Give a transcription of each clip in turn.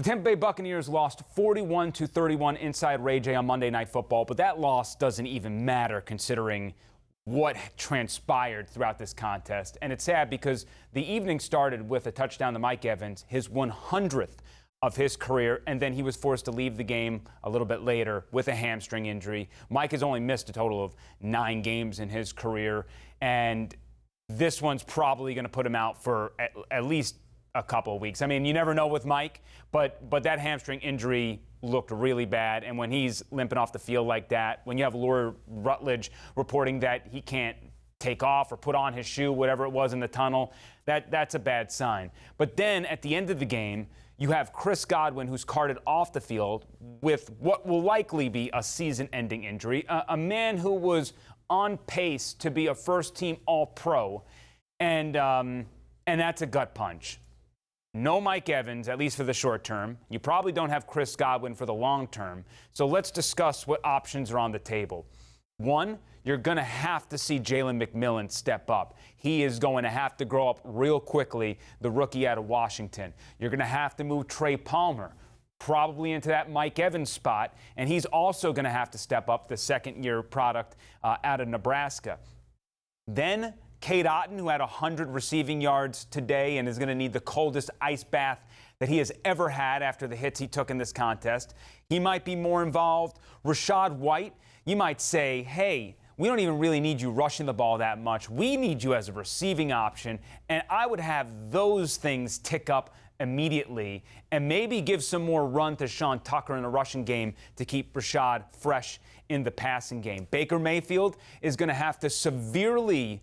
The Tampa Bay Buccaneers lost 41-31 inside Ray J on Monday Night Football, but that loss doesn't even matter considering what transpired throughout this contest. And it's sad because the evening started with a touchdown to Mike Evans, his 100th of his career, and then he was forced to leave the game a little bit later with a hamstring injury. Mike has only missed a total of 9 games in his career, and this one's probably going to put him out for at least a couple of weeks. I mean, you never know with Mike, but that hamstring injury looked really bad. And when he's limping off the field like that, when you have Laura Rutledge reporting that he can't take off or put on his shoe, whatever it was in the tunnel, that's a bad sign. But then at the end of the game, you have Chris Godwin, who's carted off the field with what will likely be a season-ending injury, a man who was on pace to be a first-team All-Pro, and that's a gut punch. No Mike Evans, at least for the short term. You probably don't have Chris Godwin for the long term. So let's discuss what options are on the table. One, you're going to have to see Jalen McMillan step up. He is going to have to grow up real quickly, the rookie out of Washington. You're going to have to move Trey Palmer probably into that Mike Evans spot, and he's also going to have to step up, the second-year product out of Nebraska. Then Cade Otton, who had 100 receiving yards today and is going to need the coldest ice bath that he has ever had after the hits he took in this contest. He might be more involved. Rachaad White, you might say, hey, we don't even really need you rushing the ball that much. We need you as a receiving option. And I would have those things tick up immediately and maybe give some more run to Sean Tucker in the rushing game to keep Rachaad fresh in the passing game. Baker Mayfield is going to have to severely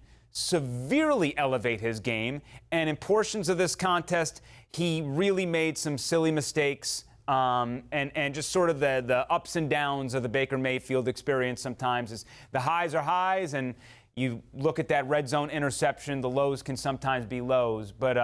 elevate his game, and in portions of this contest, he really made some silly mistakes, and just sort of the ups and downs of the Baker Mayfield experience sometimes is the highs are highs, and you look at that red zone interception, the lows can sometimes be lows, but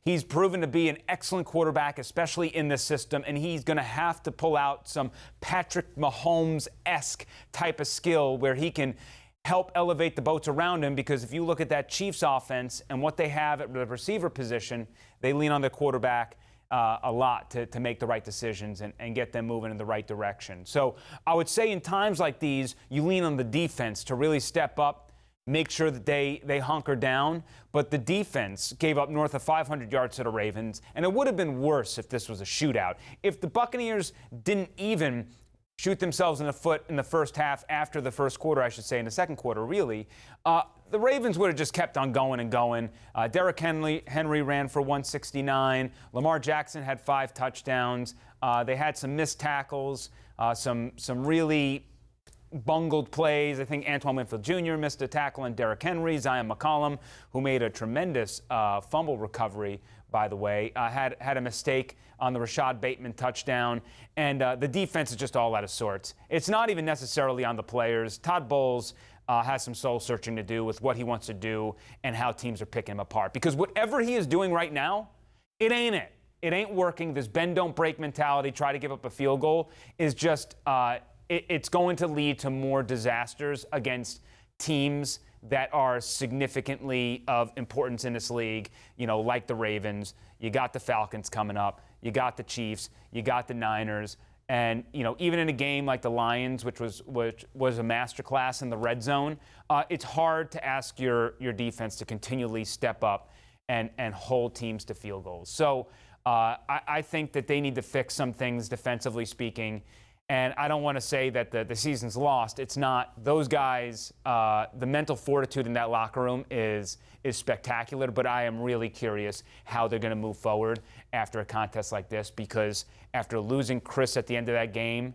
he's proven to be an excellent quarterback, especially in this system, and he's going to have to pull out some Patrick Mahomes-esque type of skill where he can help elevate the boats around him, because if you look at that Chiefs offense and what they have at the receiver position, they lean on their quarterback a lot to make the right decisions and get them moving in the right direction. So I would say in times like these, you lean on the defense to really step up, make sure that they hunker down. But the defense gave up north of 500 yards to the Ravens, and it would have been worse if this was a shootout. If the Buccaneers didn't even shoot themselves in the foot in the first half, after the first quarter, I should say, in the second quarter, really, the Ravens would have just kept on going and going. Derrick Henry ran for 169. Lamar Jackson had 5 touchdowns. They had some missed tackles, some really bungled plays. I think Antoine Winfield Jr. missed a tackle on Derrick Henry. Zion McCollum, who made a tremendous fumble recovery, by the way, had a mistake on the Rashad Bateman touchdown. And the defense is just all out of sorts. It's not even necessarily on the players. Todd Bowles has some soul searching to do with what he wants to do and how teams are picking him apart. Because whatever he is doing right now, it ain't it. It ain't working. This bend, don't break mentality, try to give up a field goal, is just it's going to lead to more disasters against teams that are significantly of importance in this league, you know, like the Ravens. You got the Falcons coming up. You got the Chiefs. You got the Niners. And, you know, even in a game like the Lions, which was a masterclass in the red zone, it's hard to ask your defense to continually step up and hold teams to field goals. So I think that they need to fix some things defensively speaking. And I don't want to say that the season's lost. It's not. Those guys, the mental fortitude in that locker room is spectacular, but I am really curious how they're going to move forward after a contest like this, because after losing Chris at the end of that game,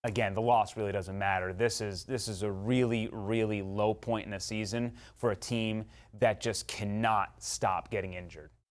again, the loss really doesn't matter. This is a really, really low point in the season for a team that just cannot stop getting injured.